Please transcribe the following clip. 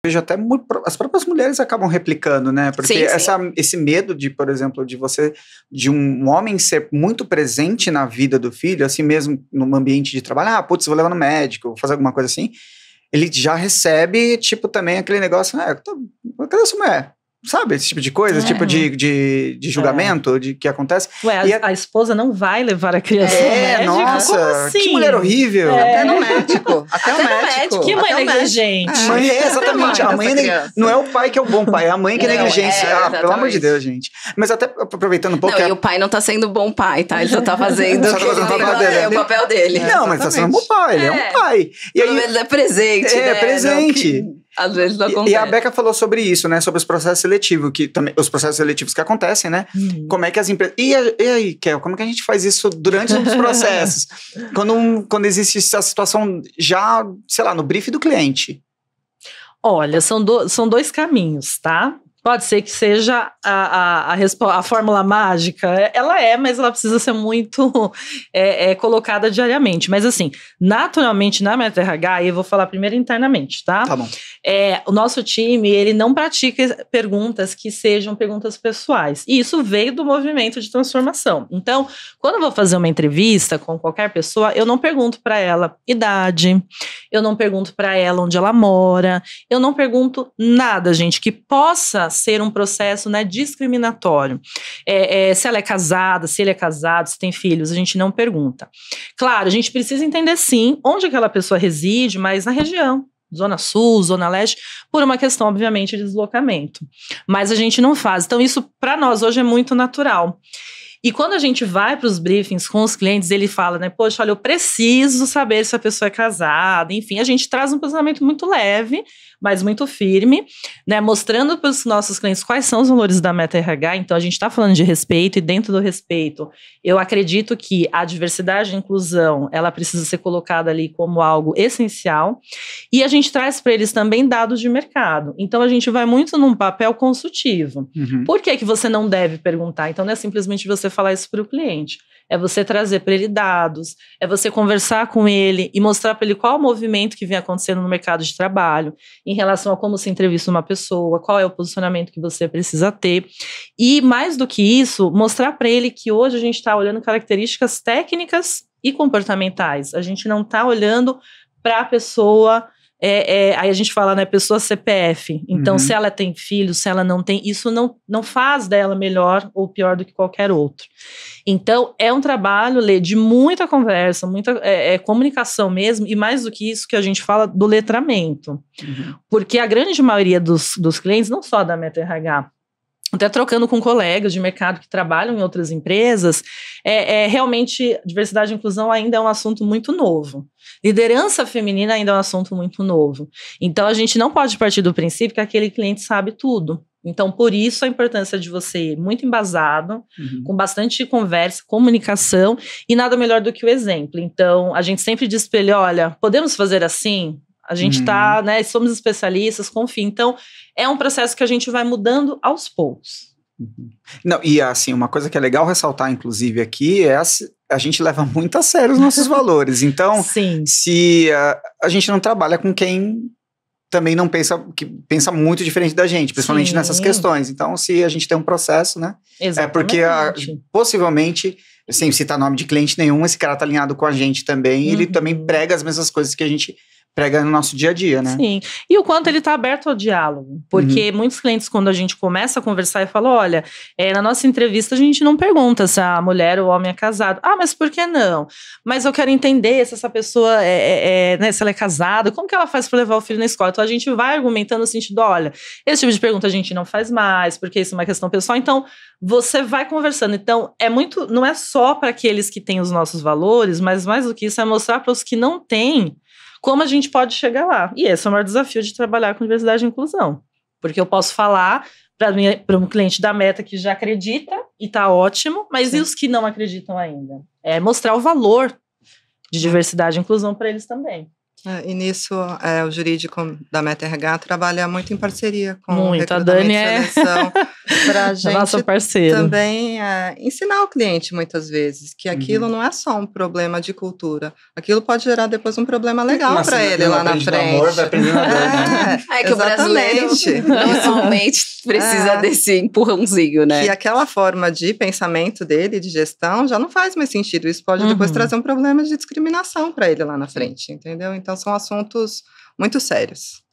vejo até as próprias mulheres acabam replicando, né? Porque esse medo de, por exemplo, de um homem ser muito presente na vida do filho, assim mesmo no ambiente de trabalho, putz, vou levar no médico, vou fazer alguma coisa assim, ele já recebe, tipo, também aquele negócio, cadê essa mulher? Sabe, esse tipo de coisa, tipo de julgamento que acontece. A esposa não vai levar a criança no médico? Nossa, como assim? Que mulher horrível. Até no médico. Até o médico. Que mãe negligente. Exatamente. A mãe não é o pai que é o bom pai, é a mãe que é negligente. Pelo amor de Deus, gente. Mas até aproveitando um pouco... e o pai não tá sendo bom pai, tá? Ele só tá fazendo o papel dele. Não, mas tá sendo um bom pai, ele é um pai. E aí, ele é presente, né? Presente. Às vezes não acontece. E a Beca falou sobre isso, né? Sobre os processos seletivos, os processos seletivos que acontecem, né? Como é que as empresas... E aí, Kel, como é que a gente faz isso durante os processos? quando existe essa situação já, sei lá, no brief do cliente? Olha, são dois caminhos, tá? Pode ser que seja a fórmula mágica, mas ela precisa ser muito colocada diariamente. Mas assim, naturalmente na MetaRH, eu vou falar primeiro internamente, tá? Tá bom. O nosso time, ele não pratica perguntas que sejam perguntas pessoais. E isso veio do movimento de transformação. Então, quando eu vou fazer uma entrevista com qualquer pessoa, eu não pergunto para ela idade, eu não pergunto para ela onde ela mora, eu não pergunto nada, gente, que possa ser um processo, né, discriminatório. Se ela é casada, se ele é casado, se tem filhos, a gente não pergunta. Claro, a gente precisa entender sim onde aquela pessoa reside, mas na região. Zona Sul, Zona Leste, por uma questão, obviamente, de deslocamento. Mas a gente não faz. Então, isso, para nós, hoje é muito natural. E quando a gente vai para os briefings com os clientes, ele fala, né, poxa, olha, eu preciso saber se a pessoa é casada, enfim, a gente traz um posicionamento muito leve, mas muito firme, né, mostrando para os nossos clientes quais são os valores da MetaRH. Então a gente está falando de respeito, e dentro do respeito, eu acredito que a diversidade e a inclusão, ela precisa ser colocada ali como algo essencial, e a gente traz para eles também dados de mercado. Então a gente vai muito num papel consultivo. Por que você não deve perguntar? Então não é simplesmente você falar isso para o cliente, é você trazer para ele dados, é você conversar com ele e mostrar para ele qual o movimento que vem acontecendo no mercado de trabalho, em relação a como se entrevista uma pessoa, qual é o posicionamento que você precisa ter. E mais do que isso, mostrar para ele que hoje a gente está olhando características técnicas e comportamentais. A gente não está olhando para a pessoa... aí a gente fala, né, pessoa CPF. Então, se ela tem filho, se ela não tem, isso não faz dela melhor ou pior do que qualquer outro. Então, é um trabalho, Lê, de muita conversa, muita comunicação mesmo, e mais do que isso que a gente fala do letramento. Porque a grande maioria dos clientes, não só da MetaRH, até trocando com colegas de mercado que trabalham em outras empresas, realmente diversidade e inclusão ainda é um assunto muito novo. Liderança feminina ainda é um assunto muito novo. Então, a gente não pode partir do princípio que aquele cliente sabe tudo. Então, por isso a importância de você ir muito embasado, com bastante conversa, comunicação, e nada melhor do que o exemplo. Então, a gente sempre diz para ele, olha, podemos fazer assim? A gente tá, né, somos especialistas, confia. Então, é um processo que a gente vai mudando aos poucos. Não, e assim, uma coisa que é legal ressaltar, inclusive, aqui, a gente leva muito a sério os nossos valores. Então, se a gente não trabalha com quem também não pensa muito diferente da gente, principalmente nessas questões. Então, se a gente tem um processo, né? Exatamente. Porque possivelmente, sem citar nome de cliente nenhum, esse cara tá alinhado com a gente também, ele também prega as mesmas coisas que a gente prega no nosso dia a dia, né? Sim, e o quanto ele está aberto ao diálogo, porque muitos clientes, quando a gente começa a conversar e fala, olha, na nossa entrevista a gente não pergunta se a mulher ou o homem é casado. Mas por que não? Mas eu quero entender se essa pessoa né, se ela é casada, como que ela faz para levar o filho na escola? Então a gente vai argumentando no sentido, olha, esse tipo de pergunta a gente não faz mais, porque isso é uma questão pessoal, então você vai conversando. Então não é só para aqueles que têm os nossos valores, mas mais do que isso é mostrar para os que não têm como a gente pode chegar lá. E esse é o maior desafio de trabalhar com diversidade e inclusão. Porque eu posso falar para um cliente da Meta que já acredita e está ótimo, mas e os que não acreditam ainda? É mostrar o valor de diversidade e inclusão para eles também. E nisso, o jurídico da MetaRH trabalha muito em parceria com o a recrutamento Dani e seleção, para a gente nossa parceira. também ensinar o cliente muitas vezes que aquilo não é só um problema de cultura, aquilo pode gerar depois um problema legal para ele lá na frente. Amor, vai aprender na dor, né? Que o brasileiro normalmente precisa desse empurrãozinho, né? Que aquela forma de pensamento dele, de gestão, já não faz mais sentido. Isso pode depois trazer um problema de discriminação para ele lá na frente, entendeu? Então, são assuntos muito sérios.